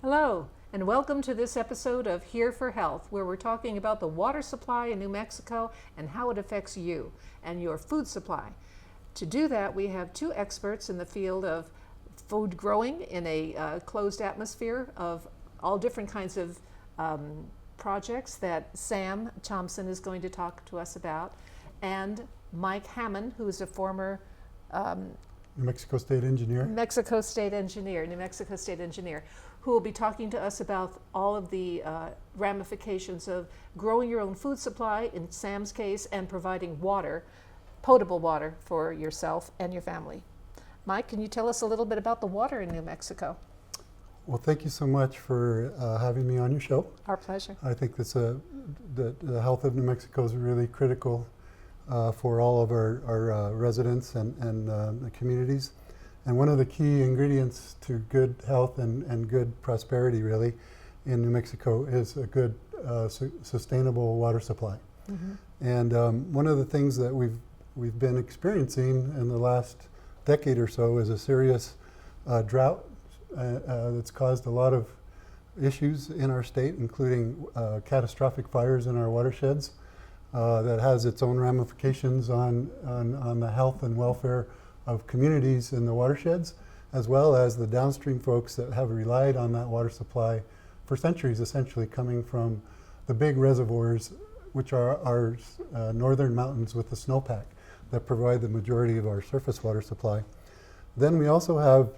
Hello, and welcome to this episode of Hear4Health, where we're talking about the water supply in New Mexico and how it affects you and your food supply. To do that, we have two experts in the field of food growing in a closed atmosphere of all different kinds of projects that Sam Thompson is going to talk to us about, and Mike Hamman, who is a former New Mexico State engineer. New Mexico State engineer, who will be talking to us about all of the ramifications of growing your own food supply, in Sam's case, and providing water, potable water, for yourself and your family. Mike, can you tell us a little bit about the water in New Mexico? Well, thank you so much for having me on your show. Our pleasure. I think the health of New Mexico is really critical for all of our residents and the communities. And one of the key ingredients to good health and good prosperity, really, in New Mexico is a good sustainable water supply. Mm-hmm. And one of the things that we've been experiencing in the last decade or so is a serious drought that's caused a lot of issues in our state, including catastrophic fires in our watersheds. That has its own ramifications on the health and welfare of communities in the watersheds, as well as the downstream folks that have relied on that water supply for centuries, essentially coming from the big reservoirs, which are our northern mountains with the snowpack that provide the majority of our surface water supply. Then we also have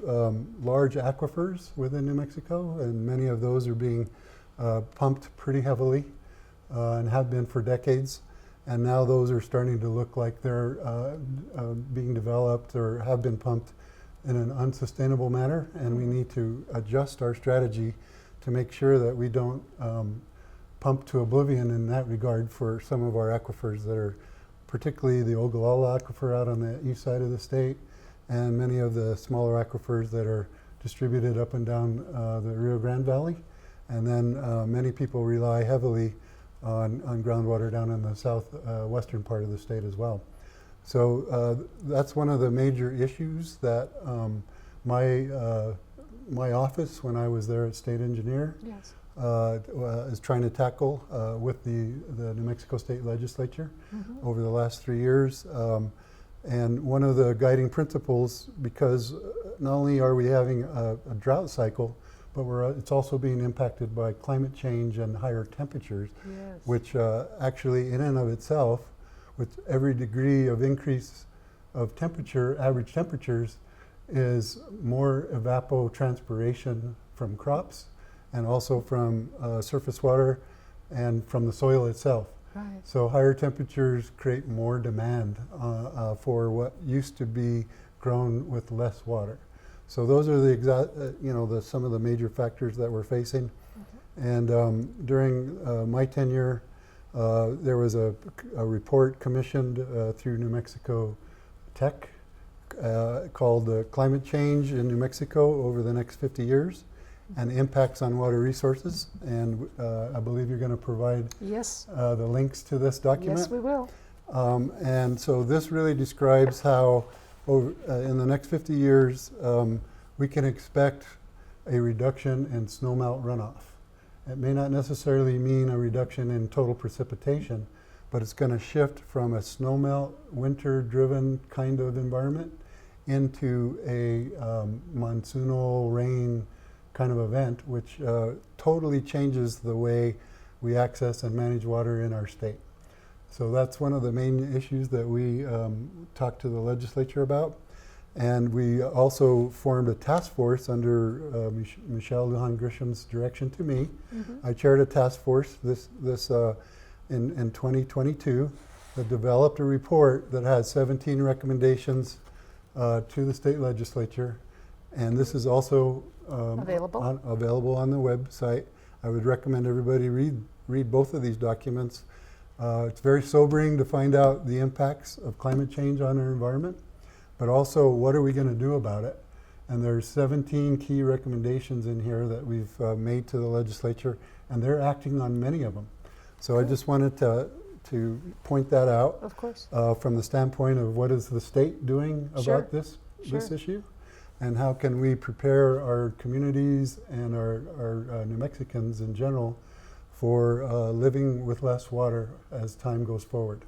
large aquifers within New Mexico, and many of those are being pumped pretty heavily and have been for decades. And now those are starting to look like they're being developed or have been pumped in an unsustainable manner, and we need to adjust our strategy to make sure that we don't pump to oblivion in that regard for some of our aquifers that are particularly the Ogallala aquifer out on the east side of the state, and many of the smaller aquifers that are distributed up and down the Rio Grande Valley. And then many people rely heavily on groundwater down in the southwestern part of the state as well. So that's one of the major issues that my office, when I was there as state engineer, Yes. is trying to tackle with the New Mexico State Legislature Mm-hmm. over the last 3 years. And one of the guiding principles, because not only are we having a drought cycle, but it's also being impacted by climate change and higher temperatures, Yes. which actually in and of itself, with every degree of increase of temperature, average temperatures, is more evapotranspiration from crops and also from surface water and from the soil itself. Right. So higher temperatures create more demand for what used to be grown with less water. So those are the some of the major factors that we're facing. Mm-hmm. And during my tenure, there was a report commissioned through New Mexico Tech called Climate Change in New Mexico over the next 50 years and impacts on water resources. And I believe you're going to provide Yes. the links to this document. Yes, we will. And so this really describes how in the next 50 years, we can expect a reduction in snowmelt runoff. It may not necessarily mean a reduction in total precipitation, but it's going to shift from a snowmelt, winter-driven kind of environment into a monsoonal rain kind of event, which totally changes the way we access and manage water in our state. So that's one of the main issues that we talked to the legislature about. And we also formed a task force under Michelle Lujan Grisham's direction to me. Mm-hmm. I chaired a task force in 2022 that developed a report that has 17 recommendations to the state legislature. And this is also available on the website. I would recommend everybody read both of these documents. It's very sobering to find out the impacts of climate change on our environment, but also what are we going to do about it? And there's 17 key recommendations in here that we've made to the legislature, and they're acting on many of them. So I just wanted to point that out. Of course. From the standpoint of what is the state doing about Sure. this issue. and how can we prepare our communities and our New Mexicans in general for living with less water as time goes forward.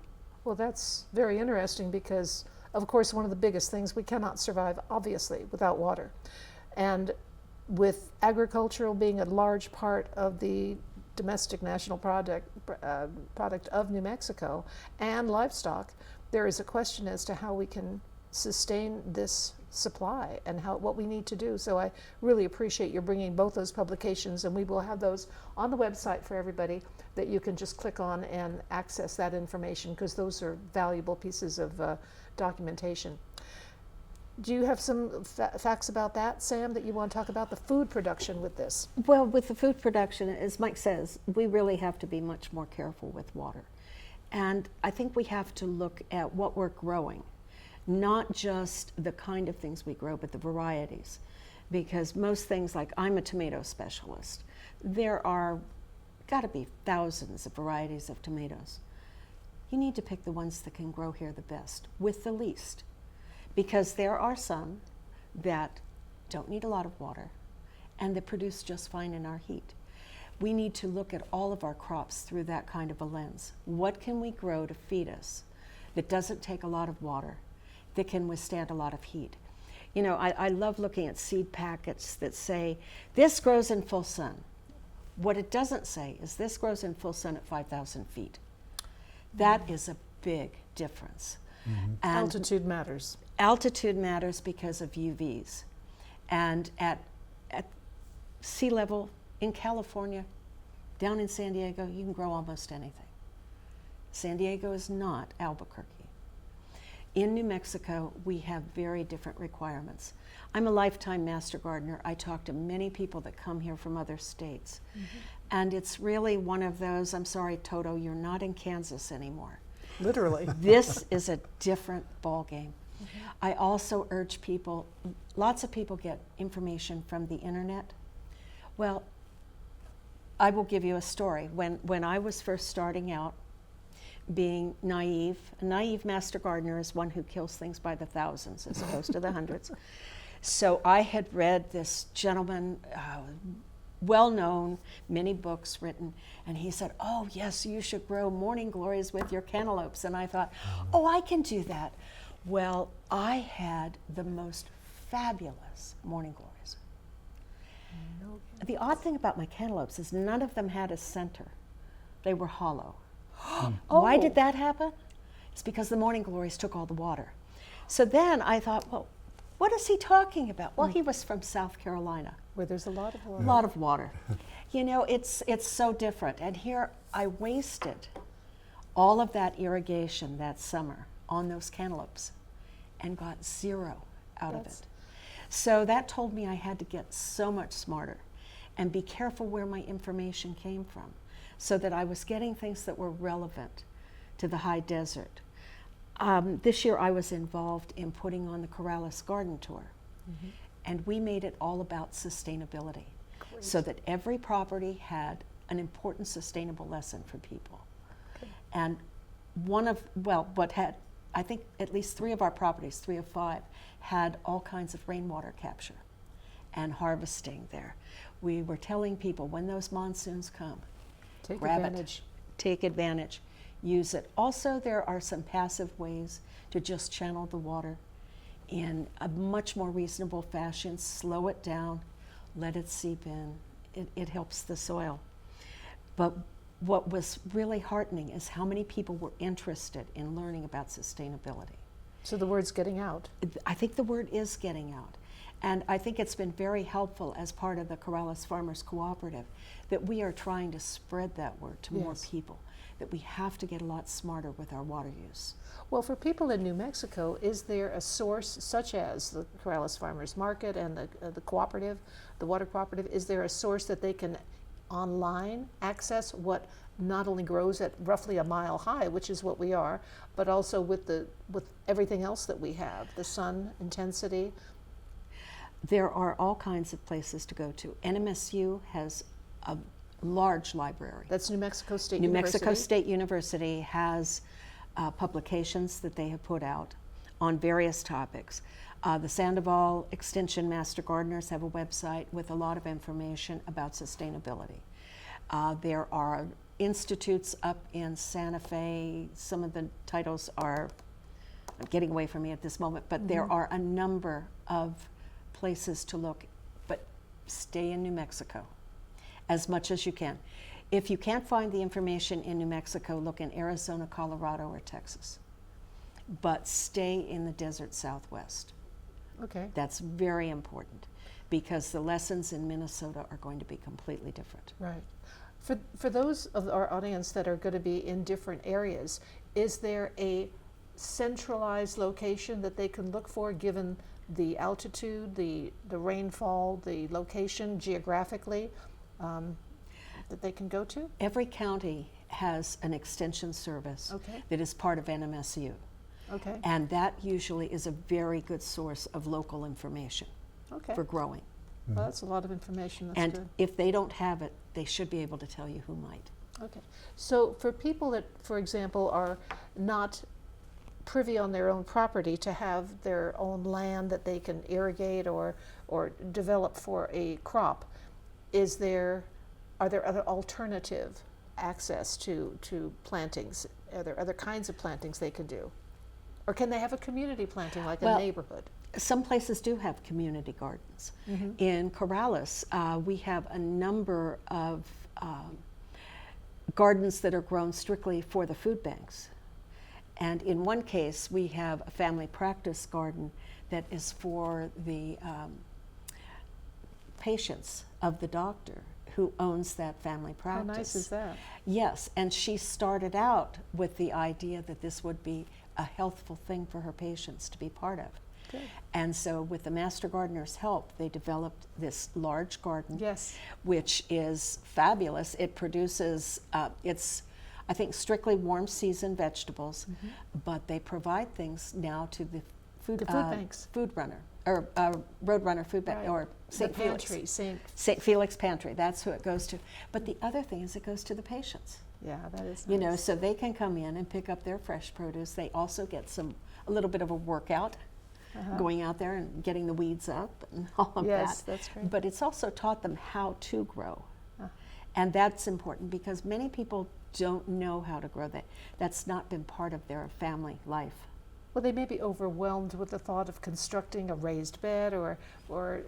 Well, that's very interesting because, of course, one of the biggest things, we cannot survive, obviously, without water. And with agricultural being a large part of the domestic national product of New Mexico and livestock, there is a question as to how we can sustain this supply and what we need to do. So I really appreciate your bringing both those publications, and we will have those on the website for everybody that you can just click on and access that information, because those are valuable pieces of documentation. Do you have some facts about that, Sam, that you want to talk about, the food production with this? Well, with the food production, as Mike says, we really have to be much more careful with water. And I think we have to look at what we're growing, not just the kind of things we grow, but the varieties. Because most things, like I'm a tomato specialist, there are got to be thousands of varieties of tomatoes. You need to pick the ones that can grow here the best, with the least. Because there are some that don't need a lot of water and that produce just fine in our heat. We need to look at all of our crops through that kind of a lens. What can we grow to feed us that doesn't take a lot of water, that can withstand a lot of heat? You know, I love looking at seed packets that say, this grows in full sun. What it doesn't say is this grows in full sun at 5,000 feet. That is a big difference. Mm-hmm. And Altitude matters. altitude matters because of UVs. And at sea level in California, down in San Diego, you can grow almost anything. San Diego is not Albuquerque. In New Mexico, we have very different requirements. I'm a lifetime master gardener. I talk to many people that come here from other states. Mm-hmm. And it's really one of those, I'm sorry, Toto, you're not in Kansas anymore. Literally. This is a different ball game. Mm-hmm. I also urge people, lots of people get information from the internet. Well, I will give you a story. When I was first starting out, being naive, a naive master gardener is one who kills things by the thousands as opposed to the hundreds. So I had read this gentleman, well-known, many books written, and he said, oh yes, you should grow morning glories with your cantaloupes. And I thought, oh, I can do that. Well, I had the most fabulous morning glories. The odd thing about my cantaloupes is none of them had a center. They were hollow. Why did that happen? It's because the morning glories took all the water. So then I thought, well, what is he talking about? Well, he was from South Carolina. Where there's a lot of water. A lot of water. You know, it's so different. And here I wasted all of that irrigation that summer on those cantaloupes and got zero out of it. So that told me I had to get so much smarter and be careful where my information came from, so that I was getting things that were relevant to the high desert. This year I was involved in putting on the Corrales Garden Tour. Mm-hmm. And we made it all about sustainability. Great. So that every property had an important sustainable lesson for people. Okay. And I think at least 3 of our properties, 3 of 5, had all kinds of rainwater capture and harvesting there. We were telling people, when those monsoons come, grab it, take advantage, use it. Also, there are some passive ways to just channel the water in a much more reasonable fashion, slow it down, let it seep in. It helps the soil. But what was really heartening is how many people were interested in learning about sustainability. So the word's getting out. I think the word is getting out. And I think it's been very helpful as part of the Corrales Farmers Cooperative that we are trying to spread that word to more people, that we have to get a lot smarter with our water use. Well, for people in New Mexico, is there a source such as the Corrales Farmers Market and the cooperative, the water cooperative, is there a source that they can online access what not only grows at roughly a mile high, which is what we are, but also with everything else that we have, the sun intensity? There are all kinds of places to go to. NMSU has a large library. That's New Mexico State New University? Mexico State University has publications that they have put out on various topics. The Sandoval Extension Master Gardeners have a website with a lot of information about sustainability. There are institutes up in Santa Fe. Some of the titles are getting away from me at this moment, but there are a number of places to look, but stay in New Mexico as much as you can. If you can't find the information in New Mexico, look in Arizona, Colorado, or Texas. But stay in the desert Southwest. Okay. That's very important because the lessons in Minnesota are going to be completely different. Right. For those of our audience that are going to be in different areas, is there a centralized location that they can look for given the altitude, the rainfall, the location geographically that they can go to? Every county has an extension service that is part of NMSU. Okay. And that usually is a very good source of local information for growing. Well, that's a lot of information. That's And good. if they don't have it, they should be able to tell you who might. Okay. So for people that, for example, are not privy on their own property to have their own land that they can irrigate or develop for a crop, are there other alternative access to plantings? Are there other kinds of plantings they can do? Or can they have a community planting like a neighborhood? Some places do have community gardens. In Corrales, we have a number of gardens that are grown strictly for the food banks. And in one case, we have a family practice garden that is for the patients of the doctor who owns that family practice. How nice is that? Yes, and she started out with the idea that this would be a healthful thing for her patients to be part of. Good. And so with the Master Gardener's help, they developed this large garden, which is fabulous. It produces, it's, I think, strictly warm season vegetables, but they provide things now to the food banks. Food runner, or Roadrunner Food Bank, or St. Felix. Pantry, St. Felix Pantry, that's who it goes to. But the other thing is it goes to the patients. Yeah, that is nice. You know, so they can come in and pick up their fresh produce. They also get a little bit of a workout, going out there and getting the weeds up and all of that. Yes, that's great. But it's also taught them how to grow. And that's important because many people don't know how to grow. That's not been part of their family life. Well, they may be overwhelmed with the thought of constructing a raised bed or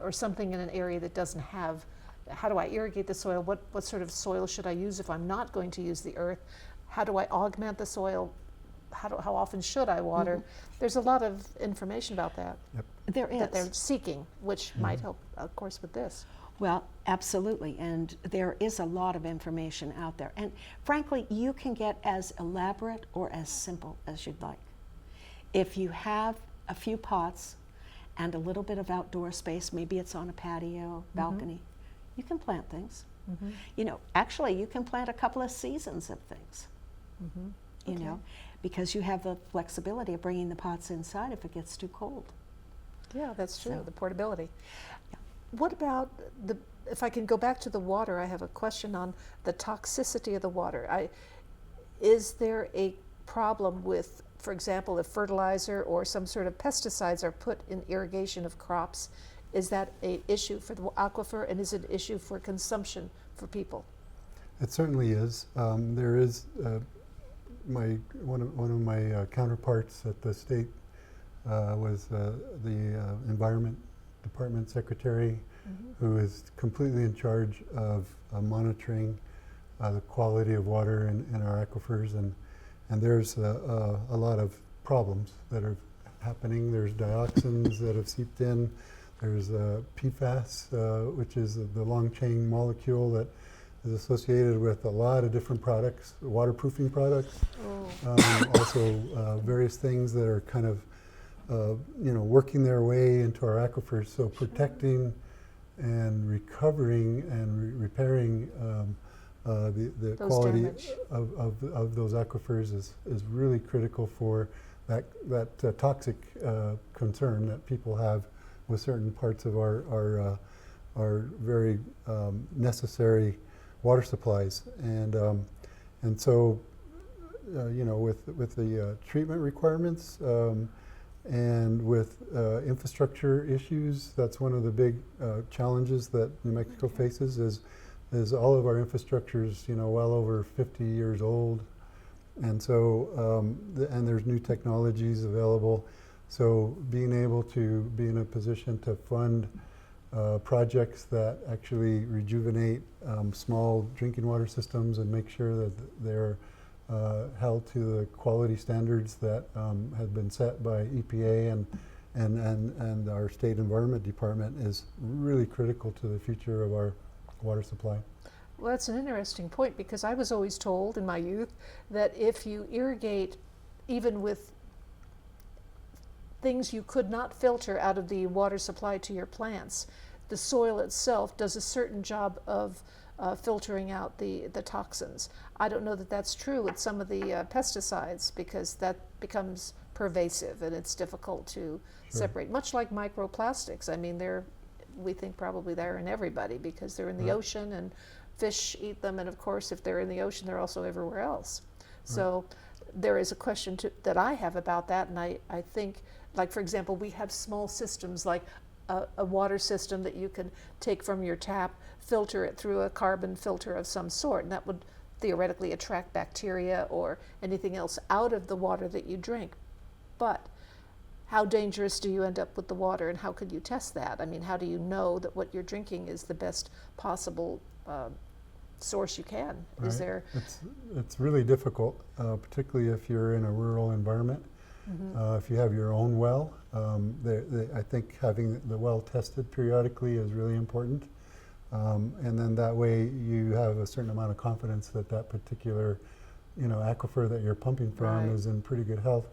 something in an area that doesn't have. How do I irrigate the soil? What sort of soil should I use if I'm not going to use the earth? How do I augment the soil? How often should I water? There's a lot of information about that. There is. That they're seeking, which might help, of course, with this. Well, absolutely, and there is a lot of information out there. And frankly, you can get as elaborate or as simple as you'd like. If you have a few pots and a little bit of outdoor space, maybe it's on a patio, balcony, you can plant things. You know, actually, you can plant a couple of seasons of things, you know, because you have the flexibility of bringing the pots inside if it gets too cold. Yeah, that's true, So- the portability. What about if I can go back to the water, I have a question on the toxicity of the water. Is there a problem with, for example, if fertilizer or some sort of pesticides are put in irrigation of crops? Is that an issue for the aquifer, and is it an issue for consumption for people? It certainly is. There is one of my counterparts at the state was the Environment Department Secretary, who is completely in charge of monitoring the quality of water in our aquifers, and there's a lot of problems that are happening. There's dioxins that have seeped in. There's PFAS, which is the long chain molecule that is associated with a lot of different products, waterproofing products. Also various things that are kind of working their way into our aquifers. So protecting and recovering and repairing the quality of those aquifers is really critical for that toxic concern that people have with certain parts of our very necessary water supplies, and so with the treatment requirements, And with infrastructure issues, that's one of the big challenges that New Mexico faces is all of our infrastructure is, well over 50 years old. And so, and there's new technologies available. So being able to be in a position to fund projects that actually rejuvenate small drinking water systems and make sure that they're held to the quality standards that have been set by EPA and our state environment department is really critical to the future of our water supply. Well, that's an interesting point, because I was always told in my youth that if you irrigate even with things you could not filter out of the water supply to your plants, the soil itself does a certain job of filtering out the toxins. I don't know that that's true with some of the pesticides, because that becomes pervasive and it's difficult to separate. Much like microplastics. I mean, we think probably they're in everybody because they're in the ocean and fish eat them, and of course if they're in the ocean they're also everywhere else. So there is a question that I have about that, and I think, like for example, we have small systems like a water system that you can take from your tap, filter it through a carbon filter of some sort, and that would theoretically attract bacteria or anything else out of the water that you drink. But how dangerous do you end up with the water, and how could you test that? I mean, how do you know that what you're drinking is the best possible source you can? Right. Is there? It's really difficult, particularly if you're in a rural environment. If you have your own well, I think having the well tested periodically is really important. And then that way you have a certain amount of confidence that that particular, aquifer that you're pumping from is in pretty good health.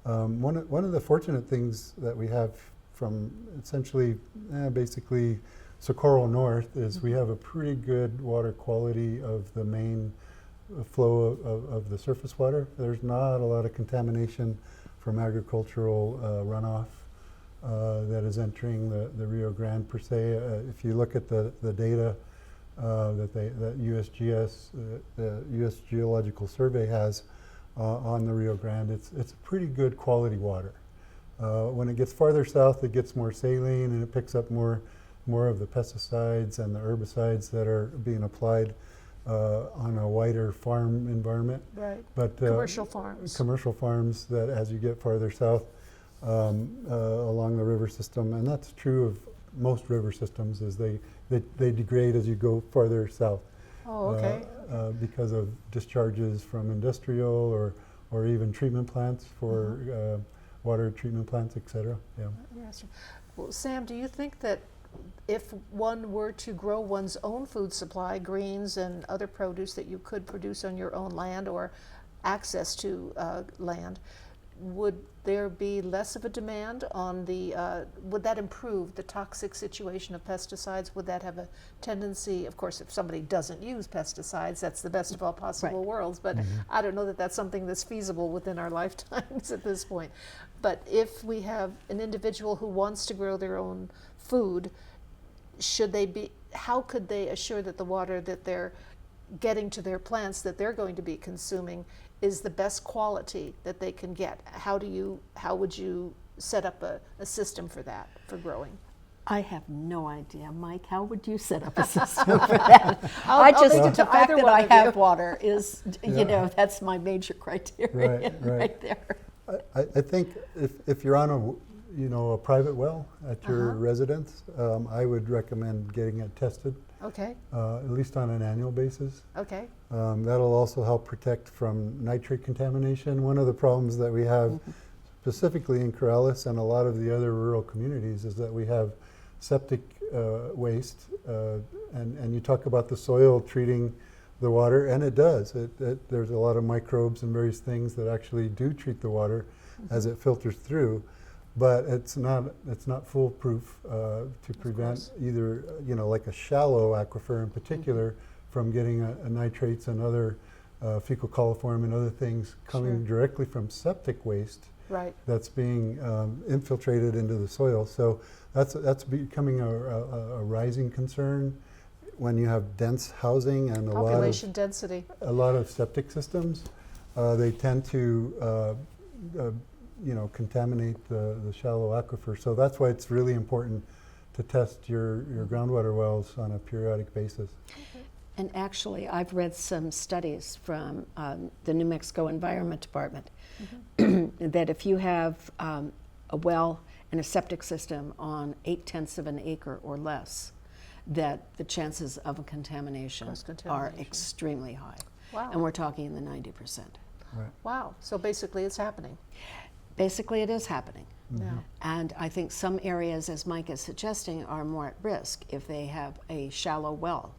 One of the fortunate things that we have from essentially, basically Socorro North is we have a pretty good water quality of the main flow of the surface water. There's not a lot of contamination from agricultural runoff that is entering the Rio Grande per se. If you look at the data that USGS, the U.S. Geological Survey has on the Rio Grande, it's pretty good quality water. When it gets farther south, it gets more saline and it picks up more of the pesticides and the herbicides that are being applied on a wider farm environment. Right. But Commercial farms. Commercial farms that, as you get farther south along the river system, and that's true of most river systems, is they degrade as you go farther south. Oh, okay. Because of discharges from industrial or even treatment plants for water treatment plants, et cetera. Yeah. Yes. Well, Sam, do you think that if one were to grow one's own food supply, greens and other produce that you could produce on your own land or access to land, would there be less of a demand on would that improve the toxic situation of pesticides? Would that have a tendency, of course, if somebody doesn't use pesticides, that's the best of all possible worlds, but I don't know that that's something that's feasible within our lifetimes at this point. But if we have an individual who wants to grow their own food, how could they assure that the water that they're getting to their plants that they're going to be consuming is the best quality that they can get? How would you set up a system for that, for growing? I have no idea, Mike. How would you set up a system for that? I'll just leave it to the fact either that one I of have you. water is, that's my major criteria right there. I think if you're on a private well at your residence, I would recommend getting it tested. Okay. At least on an annual basis. Okay. That'll also help protect from nitrate contamination. One of the problems that we have specifically in Corrales and a lot of the other rural communities is that we have septic waste, and you talk about the soil treating the water, and it does. There's a lot of microbes and various things that actually do treat the water as it filters through, but it's not foolproof to prevent either, like a shallow aquifer in particular, from getting nitrates and other fecal coliform and other things coming directly from septic waste that's being infiltrated into the soil. So that's becoming a rising concern when you have dense housing and population density. A lot of septic systems. They tend to contaminate the shallow aquifer. So that's why it's really important to test your groundwater wells on a periodic basis. And actually, I've read some studies from the New Mexico Environment Department that if you have a well and a septic system on 0.8 of an acre or less, that the chances of a contamination are Cross-contamination. extremely high. Wow. And we're talking in the 90%. Right. Wow. So basically it's happening. Basically, it is happening. Yeah. And I think some areas, as Mike is suggesting, are more at risk if they have a shallow well.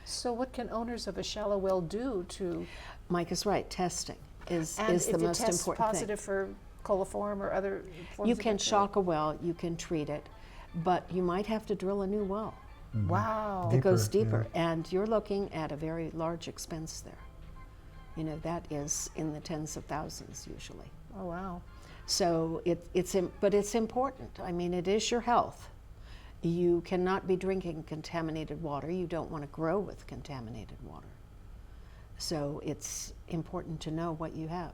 So what can owners of a shallow well do to, Mike is right, testing is and the if it most tests important positive for coliform or other forms thing. You of can bacteria? shock a well, you can treat it, but you might have to drill a new well Wow. that goes Deeper, deeper. And you're looking at a very large expense there. You know, that is in the tens of thousands usually. Oh, wow. So but it's important. I mean, it is your health. You cannot be drinking contaminated water. You don't want to grow with contaminated water. So it's important to know what you have.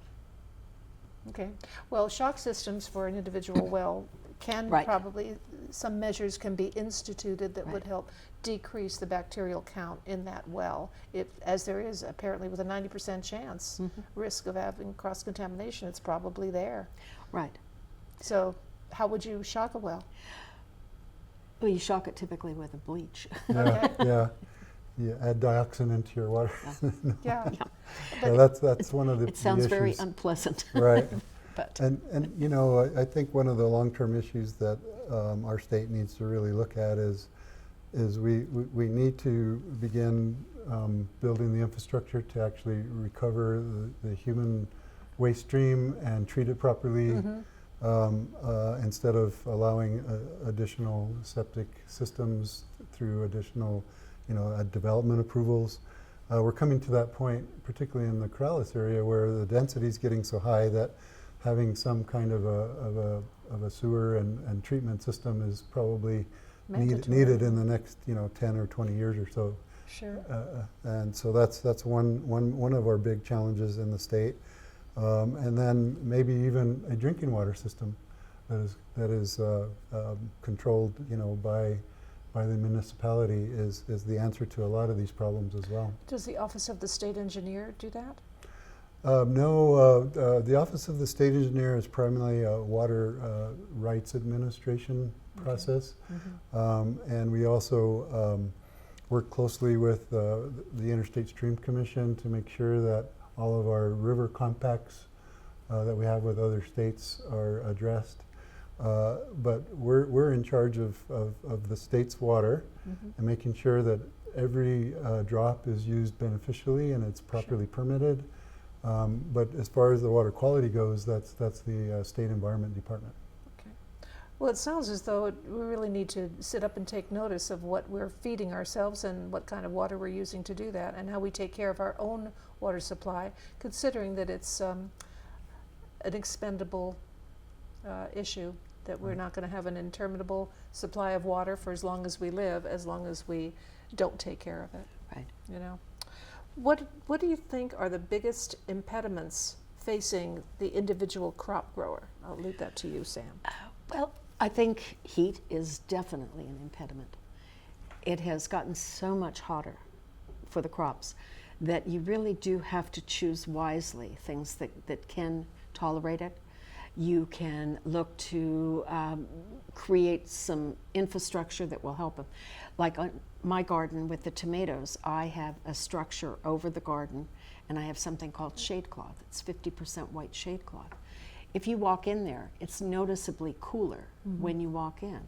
Okay. Well, shock systems for an individual well can Right. probably, some measures can be instituted that would Right. help decrease the bacterial count in that well, if, as there is apparently with a 90% chance risk of having cross-contamination, it's probably there. Right. So how would you shock a well? Well, you shock it typically with a bleach. Yeah, yeah. You add dioxin into your water. Yeah. Yeah, that's one of the It sounds very issues. unpleasant. Right. But And I think one of the long-term issues that our state needs to really look at is we need to begin building the infrastructure to actually recover the human waste stream and treat it properly instead of allowing additional septic systems through additional development approvals. We're coming to that point, particularly in the Corrales area, where the density is getting so high that having some kind of a sewer and treatment system is probably needed in the next 10 or 20 years or so. Sure. And so that's one of our big challenges in the state. And then maybe even a drinking water system that is controlled by the municipality is the answer to a lot of these problems as well. Does the Office of the State Engineer do that? No, the Office of the State Engineer is primarily a water rights administration process. And we also work closely with the Interstate Stream Commission to make sure that all of our river compacts that we have with other states are addressed. But we're in charge of the state's water and making sure that every drop is used beneficially and it's properly permitted. But as far as the water quality goes, that's the State Environment Department. Okay. Well, it sounds as though we really need to sit up and take notice of what we're feeding ourselves and what kind of water we're using to do that, and how we take care of our own water supply, considering that it's an expendable issue, that we're not going to have an interminable supply of water for as long as we live, as long as we don't take care of it. right. You know, what do you think are the biggest impediments facing the individual crop grower? I'll leave that to you, Sam. Well, I think heat is definitely an impediment. It has gotten so much hotter for the crops that you really do have to choose wisely things that can tolerate it. You can look to create some infrastructure that will help them. Like on my garden with the tomatoes, I have a structure over the garden, and I have something called shade cloth. It's 50% white shade cloth. If you walk in there, it's noticeably cooler when you walk in,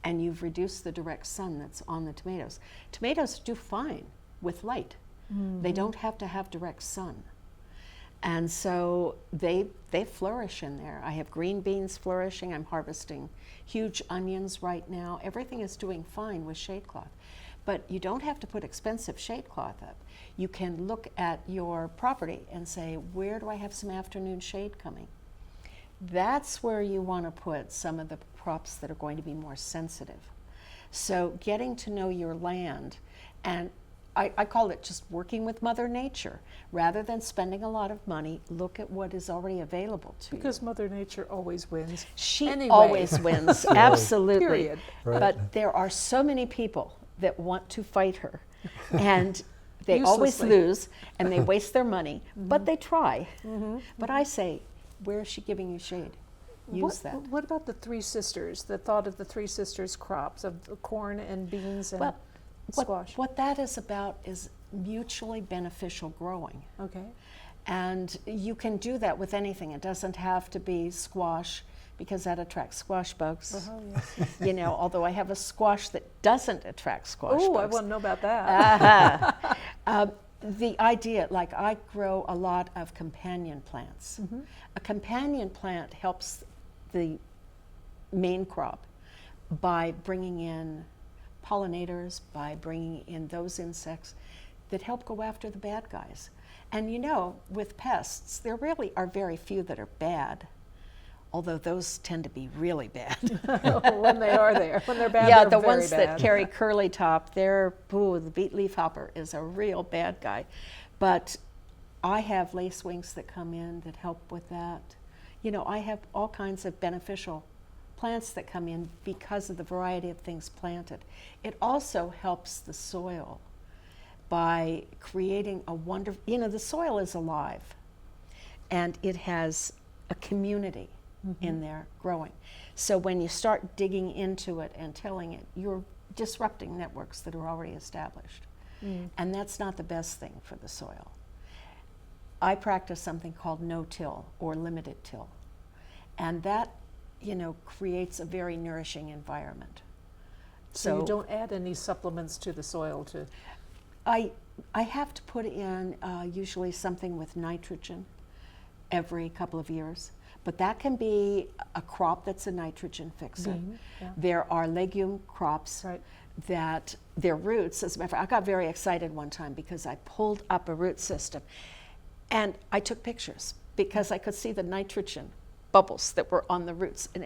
and you've reduced the direct sun that's on the tomatoes. Tomatoes do fine with light. They don't have to have direct sun. And so they flourish in there. I have green beans flourishing. I'm harvesting huge onions right now. Everything is doing fine with shade cloth. But you don't have to put expensive shade cloth up. You can look at your property and say, where do I have some afternoon shade coming? That's where you want to put some of the crops that are going to be more sensitive. So getting to know your land, and I call it just working with Mother Nature. Rather than spending a lot of money, look at what is already available to you. Because Mother Nature always wins. She anyway. always wins, absolutely. Period. Right. But there are so many people that want to fight her, and they always Uselessly. lose, and they waste their money, but they try. But I say, where is she giving you shade? Use that. What about the Three Sisters, the thought of the Three Sisters crops of corn and beans and Well, squash? what that is about is mutually beneficial growing. Okay. And you can do that with anything. It doesn't have to be squash, because that attracts squash bugs. Oh, yes. You know, although I have a squash that doesn't attract squash Oh, I bugs. want to know about that. The idea, like I grow a lot of companion plants. A companion plant helps the main crop by bringing in pollinators, by bringing in those insects that help go after the bad guys. And you know, with pests, there really are very few that are bad, although those tend to be really bad. When they are there. When they're bad, Yeah, they're the very ones bad. that carry curly top, the beet leaf hopper is a real bad guy. But I have lacewings that come in that help with that. You know, I have all kinds of beneficial plants that come in because of the variety of things planted. It also helps the soil by creating a wonderful, you know, the soil is alive and it has a community in there growing. So when you start digging into it and tilling it, you're disrupting networks that are already established. And that's not the best thing for the soil. I practice something called no-till or limited till. And that, you know, creates a very nourishing environment. So you don't add any supplements to the soil to... I have to put in usually something with nitrogen every couple of years. But that can be a crop that's a nitrogen fixer. Bean, yeah. There are legume crops Right. that their roots, as a matter of fact, I got very excited one time because I pulled up a root system and I took pictures because I could see the nitrogen bubbles that were on the roots. And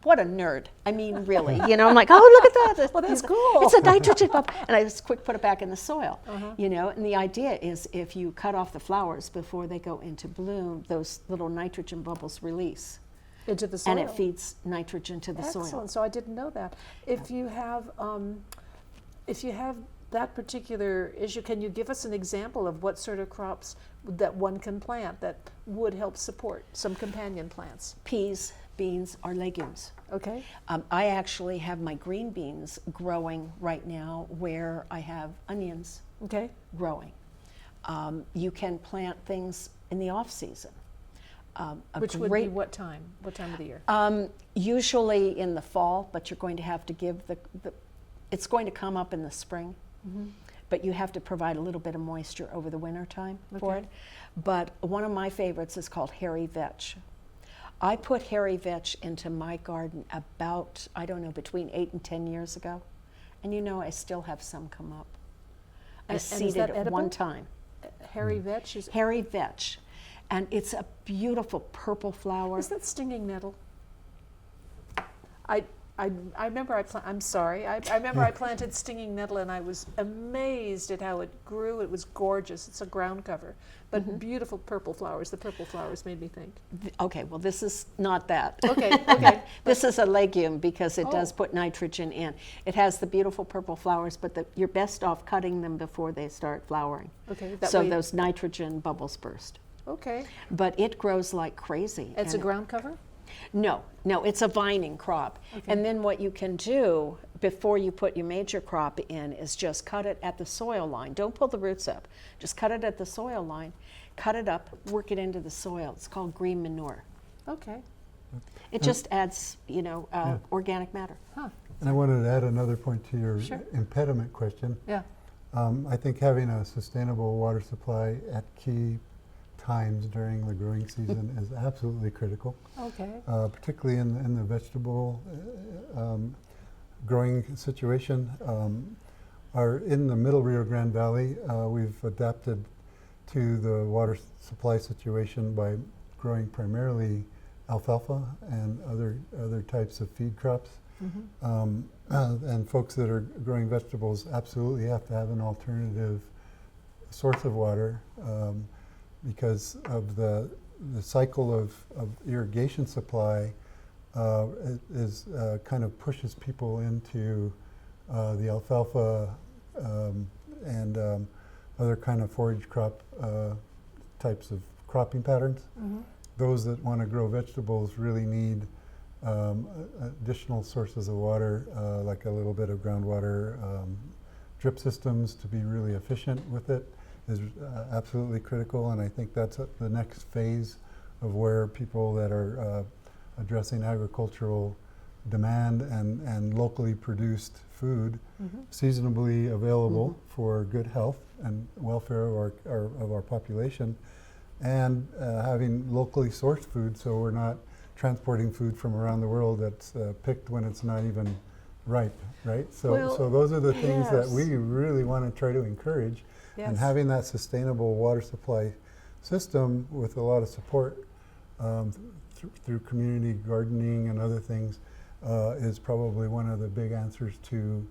what a nerd. I mean, really. You know, I'm like, oh, look at that. Well, that's cool. It's a nitrogen bubble. And I just quick put it back in the soil. You know, and the idea is if you cut off the flowers before they go into bloom, those little nitrogen bubbles release. Into the soil. And it feeds nitrogen to the soil. Excellent. So I didn't know that. If you have that particular issue, can you give us an example of what sort of crops that one can plant that would help support some companion plants? Peas, beans, are legumes. Okay. I actually have my green beans growing right now where I have onions Okay. growing. You can plant things in the off season. Which would be what time? What time of the year? Usually in the fall, but you're going to have to give it's going to come up in the spring, but you have to provide a little bit of moisture over the winter time for Okay. it. But one of my favorites is called hairy vetch. I put hairy vetch into my garden about, I don't know, between 8 and 10 years ago. And you know, I still have some come up. I And is seeded that it edible? one time. Hairy vetch? Hairy vetch. And it's a beautiful purple flower. Is that stinging nettle? I remember I'm sorry. I remember I planted stinging nettle and I was amazed at how it grew. It was gorgeous. It's a ground cover, but beautiful purple flowers. The purple flowers made me think. Okay, well, this is not that. Okay, okay. This is a legume because it does Oh. put nitrogen in. It has the beautiful purple flowers, but you're best off cutting them before they start flowering. Okay. So way, those nitrogen bubbles burst. Okay. But it grows like crazy. It's a and ground cover? No, it's a vining crop. Okay. And then what you can do before you put your major crop in is just cut it at the soil line. Don't pull the roots up. Just cut it at the soil line, cut it up, work it into the soil. It's called green manure. Okay. It just adds, organic matter. Huh. And I wanted to add another point to your Sure. impediment question. Yeah. I think having a sustainable water supply at key times during the growing season is absolutely critical, Okay. particularly in the vegetable growing situation. In the middle Rio Grande Valley, we've adapted to the water supply situation by growing primarily alfalfa and other types of feed crops. And folks that are growing vegetables absolutely have to have an alternative source of water because of the cycle of irrigation supply is kind of pushes people into the alfalfa and other kind of forage crop types of cropping patterns. Those that want to grow vegetables really need additional sources of water, like a little bit of groundwater. Drip systems to be really efficient with it is absolutely critical, and I think that's the next phase of where people that are addressing agricultural demand and locally produced food, seasonably available for good health and welfare of our population, and having locally sourced food, so we're not transporting food from around the world that's picked when it's not even ripe, right? So those are the things that we really want to try to encourage, and having that sustainable water supply system with a lot of support through community gardening and other things is probably one of the big answers to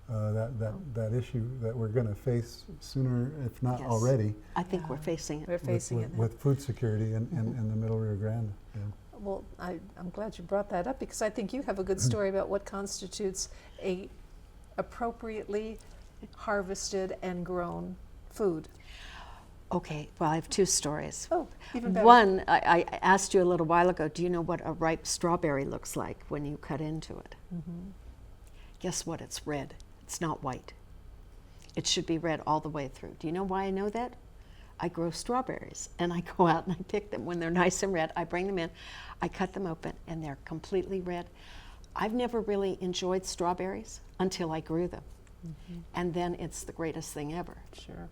that issue that we're going to face sooner, if not already. I think we're facing it. We're facing it now. With food security in the Middle Rio Grande. Yeah. Well, I'm glad you brought that up because I think you have a good story about what constitutes a appropriately harvested and grown food. Okay, well, I have two stories. Oh, even better. One, I asked you a little while ago, do you know what a ripe strawberry looks like when you cut into it? Guess what? It's red. It's not white. It should be red all the way through. Do you know why I know that? I grow strawberries, and I go out and I pick them when they're nice and red. I bring them in, I cut them open, and they're completely red. I've never really enjoyed strawberries until I grew them. And then it's the greatest thing ever. Sure.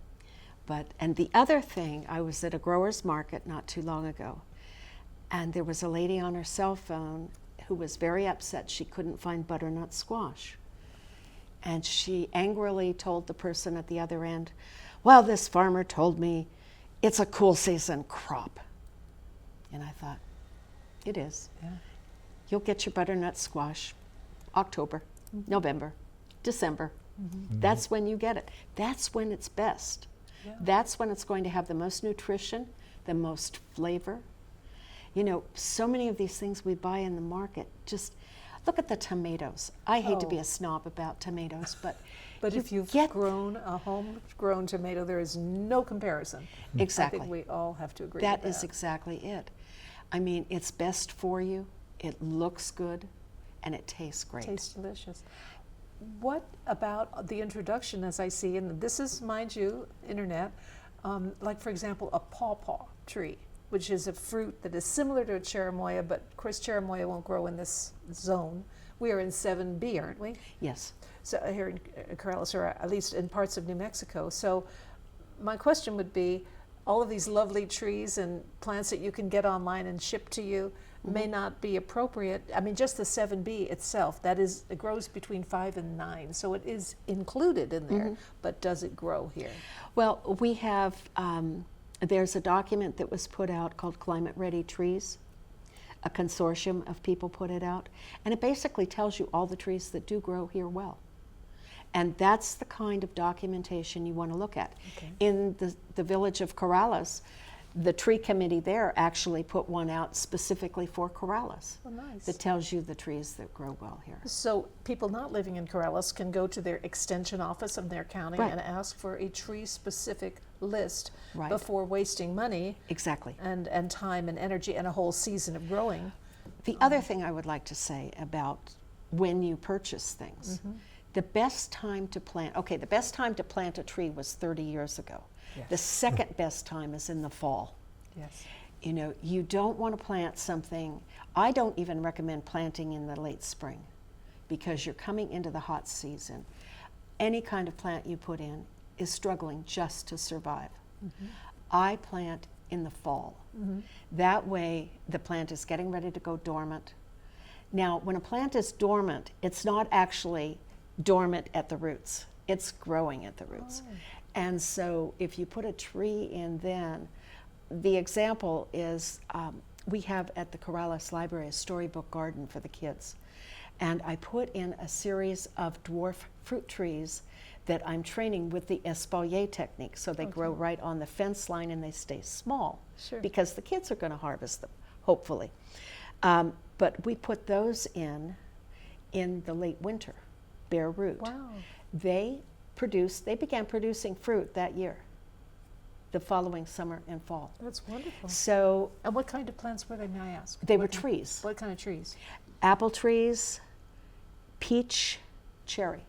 And the other thing, I was at a grower's market not too long ago, and there was a lady on her cell phone who was very upset she couldn't find butternut squash. And she angrily told the person at the other end, well, this farmer told me it's a cool season crop. And I thought, it is. Yeah. You'll get your butternut squash October, November, December. That's when you get it. That's when it's best. Yeah. That's when it's going to have the most nutrition, the most flavor. You know, so many of these things we buy in the market, just look at the tomatoes. I hate to be a snob about tomatoes, but if you've grown a homegrown tomato, there is no comparison. Exactly. I think we all have to agree with that. That is exactly it. I mean, it's best for you, it looks good, and it tastes great. Tastes delicious. What about the introduction, as I see, and this is, mind you, internet, like for example, a pawpaw tree, which is a fruit that is similar to a cherimoya, but of course cherimoya won't grow in this zone. We are in 7B, aren't we? Yes. So here in Corrales, or at least in parts of New Mexico. So my question would be, all of these lovely trees and plants that you can get online and shipped to you may not be appropriate. I mean, just the 7B itself, that is, it grows between 5 and 9, so it is included in there, but does it grow here? Well, we have, there's a document that was put out called Climate Ready Trees. A consortium of people put it out, and it basically tells you all the trees that do grow here well. And that's the kind of documentation you want to look at. Okay. In the village of Corrales, the tree committee there actually put one out specifically for Corrales. Oh, nice. That tells you the trees that grow well here. So people not living in Corrales can go to their extension office of their county and ask for a tree-specific list before wasting money. Exactly. And time and energy and a whole season of growing. The other thing I would like to say about when you purchase things, the best time to plant, the best time to plant a tree was 30 years ago. Yes. The second best time is in the fall. Yes. You know, you don't want to plant something, I don't even recommend planting in the late spring because you're coming into the hot season. Any kind of plant you put in is struggling just to survive. I plant in the fall. That way the plant is getting ready to go dormant. Now, when a plant is dormant, it's not actually dormant at the roots. It's growing at the roots. And so if you put a tree in then, the example is we have at the Corrales Library a storybook garden for the kids. and I put in a series of dwarf fruit trees that I'm training with the espalier technique, so they grow right on the fence line and they stay small, Sure. because the kids are going to harvest them, hopefully. But we put those in the late winter, bare root. Wow. They began producing fruit that year, the following summer and fall. That's wonderful. So And what kind of plants were they, may I ask? they were What kind- trees, What kind of trees? apple trees, peach, cherry.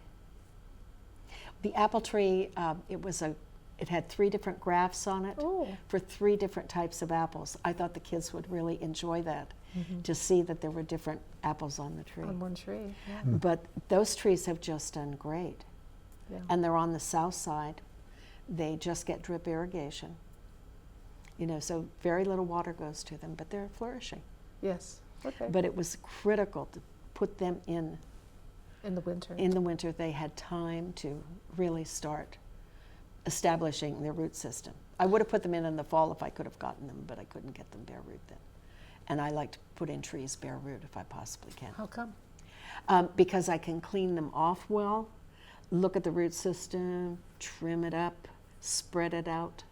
The apple tree, it had 3 different grafts on it Oh. for 3 different types of apples. I thought the kids would really enjoy that, to see that there were different apples on the tree. On one tree. Yeah. But those trees have just done great. Yeah. And they're on the south side. They just get drip irrigation. So very little water goes to them, but they're flourishing. Yes. Okay. But it was critical to put them in in the winter. the winter. They had time to really start establishing their root system. I would have put them in the fall if I could have gotten them, but I couldn't get them bare root then. And I like to put in trees bare root if I possibly can. How come? Because I can clean them off well, look at the root system, trim it up, spread it out.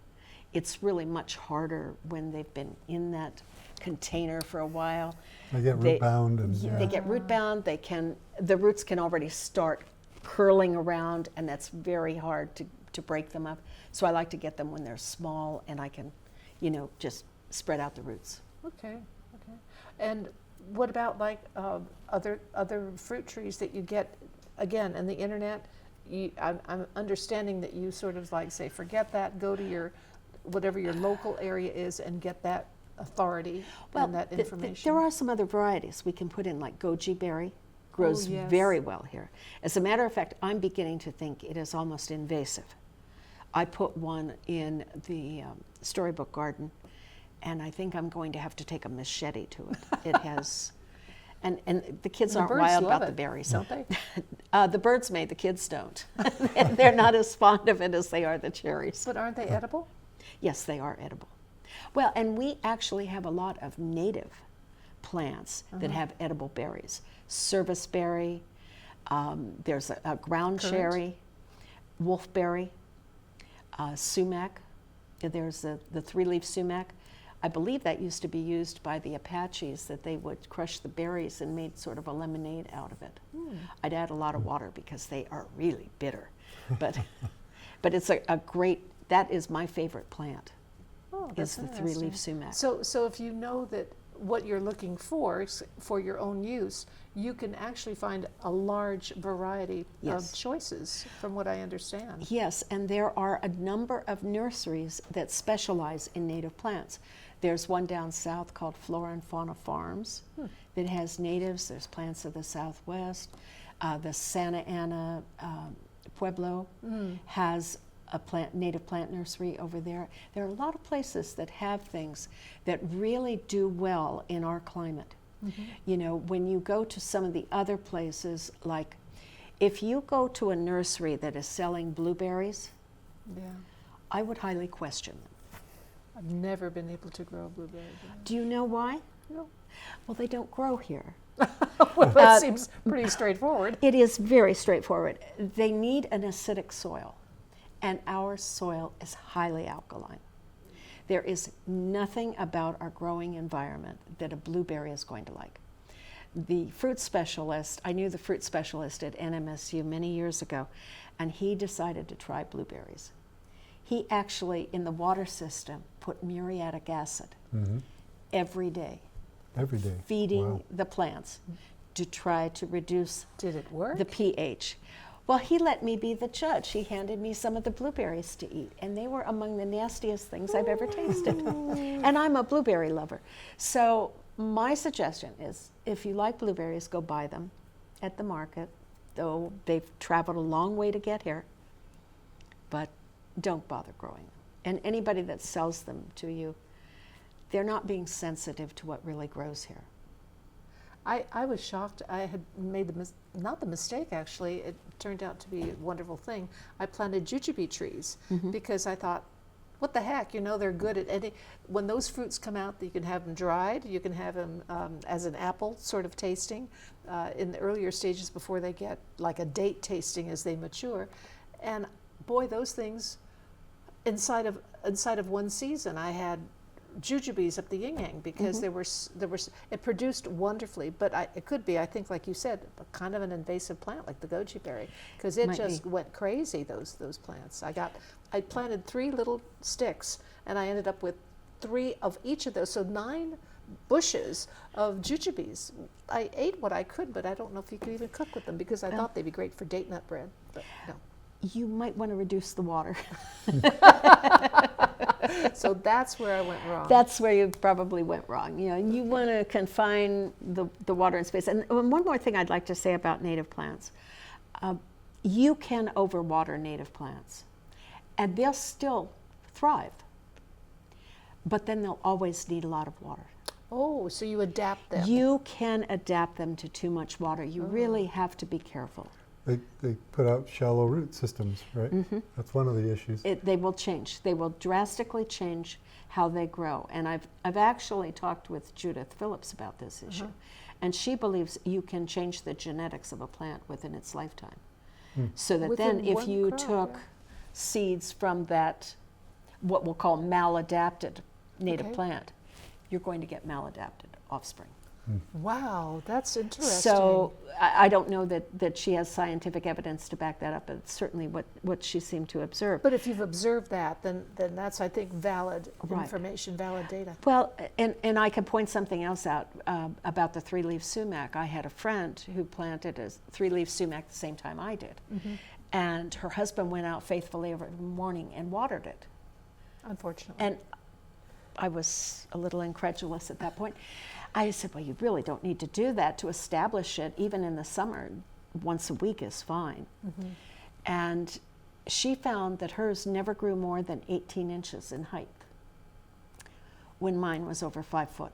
It's really much harder when they've been in that container for a while. They get root bound and They get root bound. The roots can already start curling around, and that's very hard to break them up. So I like to get them when they're small, and I can, just spread out the roots. Okay. Okay. And what about like other fruit trees that you get again on the internet? I'm understanding that you sort of like say, forget that, go to your whatever your local area is and get that authority and that information. There are some other varieties we can put in, like goji berry grows yes. very well here. As a matter of fact, I'm beginning to think it is almost invasive. I put one in the storybook garden, and I think I'm going to have to take a machete to it. It has, and the kids The aren't birds wild love about it, the berries. don't they? The birds may, the kids don't. They're not as fond of it as they are the cherries. But aren't they edible? Yes, they are edible. Well, and we actually have a lot of native plants that have edible berries. Serviceberry, there's a ground Currant. cherry, wolfberry, sumac. There's the 3-leaf sumac. I believe that used to be used by the Apaches, that they would crush the berries and made sort of a lemonade out of it. I'd add a lot of water because they are really bitter. But it's a great, that is my favorite plant. Oh, Is that's the interesting. 3-leaf sumac. So if you know that what you're looking for your own use, you can actually find a large variety Yes. of choices, from what I understand. Yes, and there are a number of nurseries that specialize in native plants. There's one down south called Flora and Fauna Farms that has natives. There's plants of the Southwest. The Santa Ana Pueblo has a native plant nursery over there. There are a lot of places that have things that really do well in our climate. When you go to some of the other places, like if you go to a nursery that is selling blueberries, Yeah. I would highly question them. I've never been able to grow a blueberry. Do you know why? No. Well, they don't grow here. Well, that seems pretty straightforward. It is very straightforward. They need an acidic soil, and our soil is highly alkaline. There is nothing about our growing environment that a blueberry is going to like. The fruit specialist, I knew the fruit specialist at NMSU many years ago, and he decided to try blueberries. He actually, in the water system, put muriatic acid every day, every day. feeding Wow. the plants to try to reduce Did it work? the pH. Well, he let me be the judge. He handed me some of the blueberries to eat, and they were among the nastiest things I've ever tasted. And I'm a blueberry lover. So my suggestion is, if you like blueberries, go buy them at the market, though they've traveled a long way to get here, but don't bother growing them. And anybody that sells them to you, they're not being sensitive to what really grows here. I was shocked. I had made not the mistake, actually. It turned out to be a wonderful thing. I planted jujube trees because I thought, What the heck, they're good at any, when those fruits come out, you can have them dried, you can have them as an apple sort of tasting in the earlier stages before they get like a date tasting as they mature. And boy, those things, inside of one season, I had jujubes up the yin-yang because it produced wonderfully, but it could be, I think, like you said, kind of an invasive plant like the goji berry, because it just went crazy, those plants. I planted 3 little sticks, and I ended up with 3 of each of those, so 9 bushes of jujubes. I ate what I could, but I don't know if you could even cook with them, because I thought they'd be great for date nut bread, but no. You might want to reduce the water. So that's where I went wrong. That's where you probably went wrong. You want to confine the water and space. And one more thing I'd like to say about native plants. You can overwater native plants, and they'll still thrive. But then they'll always need a lot of water. Oh, so you adapt them. You can adapt them to too much water. You really have to be careful. They put out shallow root systems, right? That's one of the issues. They will change. They will drastically change how they grow. And I've actually talked with Judith Phillips about this issue. And she believes you can change the genetics of a plant within its lifetime. So that Within then if one you crop, took seeds from that, what we'll call maladapted native plant, you're going to get maladapted offspring. Wow, that's interesting. So I don't know that she has scientific evidence to back that up, but it's certainly what she seemed to observe. But if you've observed that, then that's, I think, valid information, valid data. Well, and I can point something else out about the 3-leaf sumac. I had a friend who planted a 3-leaf sumac the same time I did. And her husband went out faithfully every morning and watered it. Unfortunately. And I was a little incredulous at that point. I said, well, you really don't need to do that to establish it. Even in the summer, once a week is fine. And she found that hers never grew more than 18 inches in height, when mine was over 5 foot.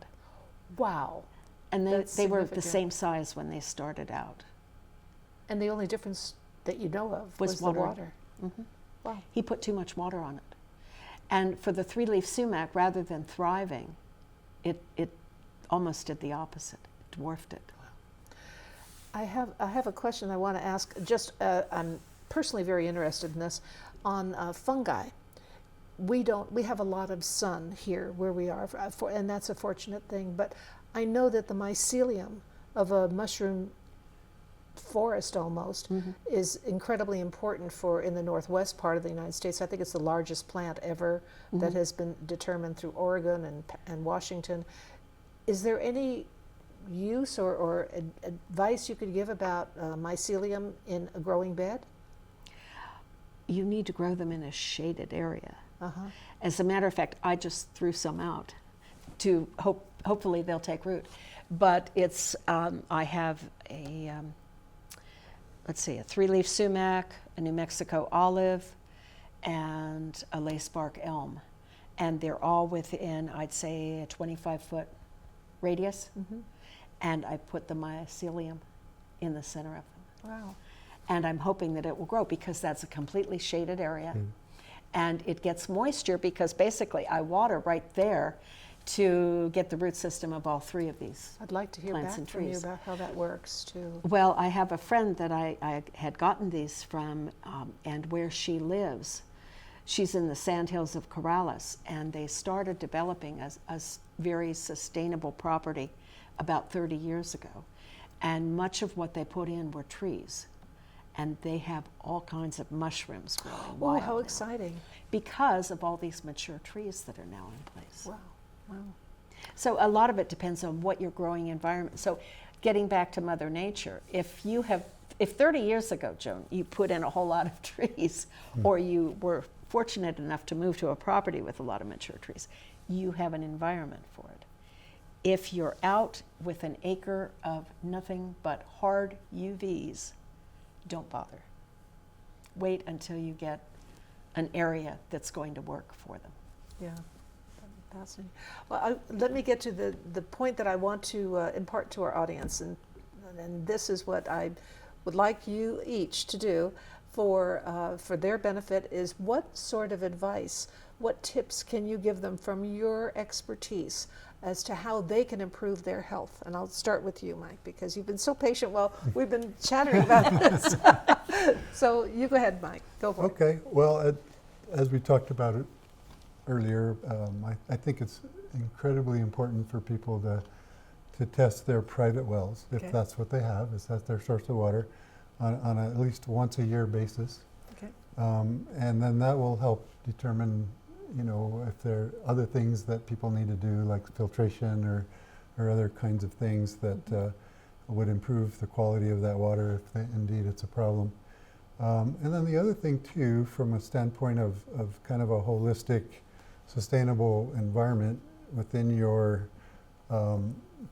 Wow. And they were the same size when they started out. And the only difference that you know of was water. the water. Wow. He put too much water on it. And for the 3-leaf sumac, rather than thriving, it almost did the opposite. It dwarfed it. I have a question I want to ask. Just I'm personally very interested in this on fungi. We have a lot of sun here where we are, and that's a fortunate thing. But I know that the mycelium of a mushroom forest almost is incredibly important in the northwest part of the United States. I think it's the largest plant ever that has been determined through Oregon and Washington. Is there any use or advice you could give about mycelium in a growing bed? You need to grow them in a shaded area. As a matter of fact, I just threw some out to hopefully they'll take root. But it's I have a a 3-leaf sumac, a New Mexico olive, and a lacebark elm, and they're all within, I'd say, a 25-foot radius. And I put the mycelium in the center of them. Wow. And I'm hoping that it will grow because that's a completely shaded area. And it gets moisture because basically I water right there to get the root system of all 3 of these. I'd like to hear plants back and from you trees. about how that works too. Well, I have a friend that I had gotten these from, and where she lives, she's in the sandhills of Corrales, and they started developing a very sustainable property about 30 years ago. And much of what they put in were trees. And they have all kinds of mushrooms growing wild how now exciting. because of all these mature trees that are now in place. Wow. Wow. So a lot of it depends on what your growing environment. So getting back to Mother Nature, if 30 years ago, Joan, you put in a whole lot of trees, or you were fortunate enough to move to a property with a lot of mature trees, you have an environment for it. If you're out with an acre of nothing but hard UVs, don't bother. Wait until you get an area that's going to work for them. Yeah. Fascinating. Well, let me get to the point that I want to impart to our audience, and this is what I would like you each to do for their benefit, is what sort of advice what tips can you give them from your expertise as to how they can improve their health? And I'll start with you, Mike, because you've been so patient while we've been chattering about this. So you go ahead, Mike. Go for it. Okay. Well, as we talked about it earlier, I think it's incredibly important for people to test their private wells, if Okay. that's what they have, is that their source of water, on at least once a year basis. Okay. And then that will help determine, if there are other things that people need to do, like filtration or other kinds of things that would improve the quality of that water if indeed it's a problem. And then the other thing too, from a standpoint of kind of a holistic, sustainable environment within your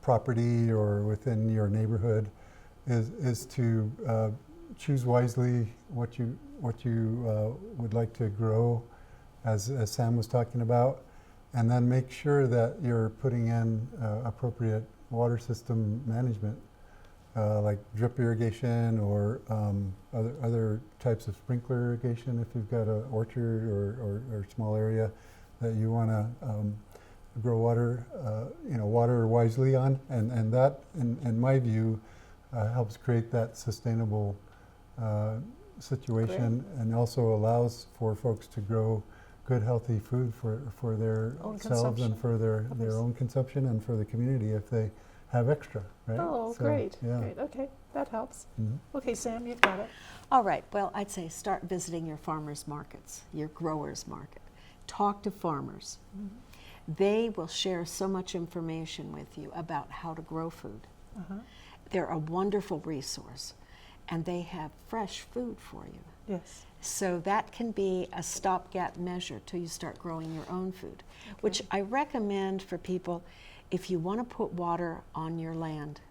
property or within your neighborhood, is to choose wisely what you would like to grow, as Sam was talking about, and then make sure that you're putting in appropriate water system management, like drip irrigation or other types of sprinkler irrigation if you've got an orchard or small area that you want to grow water wisely on, and that, in my view, helps create that sustainable situation. Great. And also allows for folks to grow good, healthy food for their Own selves and consumption. for their own consumption and for the community if they have extra, right? Oh, So, great. yeah. Great. Okay, that helps. Mhm. Okay, Sam, you've got it. All right, well, I'd say start visiting your farmers markets, your growers market. Talk to farmers. They will share so much information with you about how to grow food. Uh-huh. They're a wonderful resource, and they have fresh food for you. Yes. So that can be a stopgap measure till you start growing your own food, which I recommend for people. If you want to put water on your land,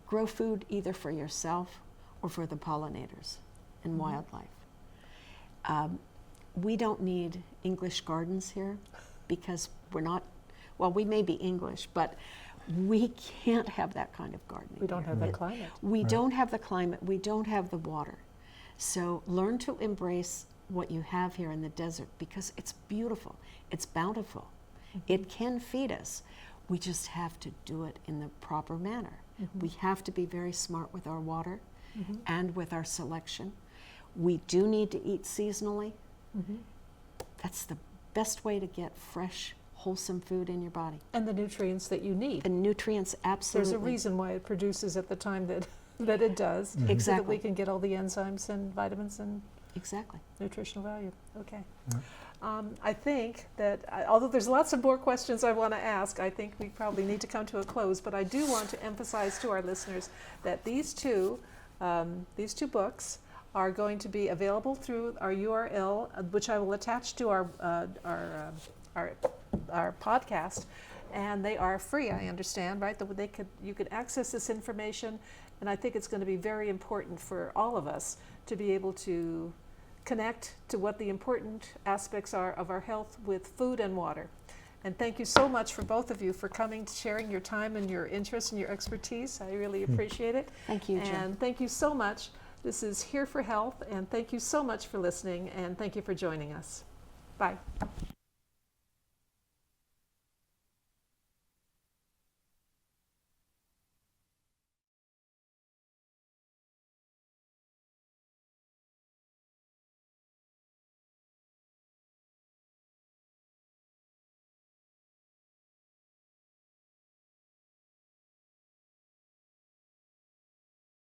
grow food either for yourself or for the pollinators and wildlife. We don't need English gardens here because we're not, well, we may be English, but we can't have that kind of gardening. We don't here. have that climate. We don't have the climate, we don't have the water. So learn to embrace what you have here in the desert because it's beautiful, it's bountiful. It can feed us. We just have to do it in the proper manner. We have to be very smart with our water and with our selection. We do need to eat seasonally. That's the best way to get fresh, wholesome food in your body. And the nutrients that you need. The nutrients, absolutely. There's a reason why it produces at the time that it does. So that Exactly. we can get all the enzymes and vitamins and Exactly. nutritional value. Okay. Yeah. I think that, although there's lots of more questions I want to ask, I think we probably need to come to a close, but I do want to emphasize to our listeners that these two books are going to be available through our URL, which I will attach to our podcast, and they are free, I understand, right? You could access this information, and I think it's going to be very important for all of us to be able to connect to what the important aspects are of our health with food and water. And thank you so much for both of you for coming, sharing your time and your interest and your expertise. I really appreciate it. Thank you, Jen. And thank you so much. This is Here for Health, and thank you so much for listening, and thank you for joining us. Bye.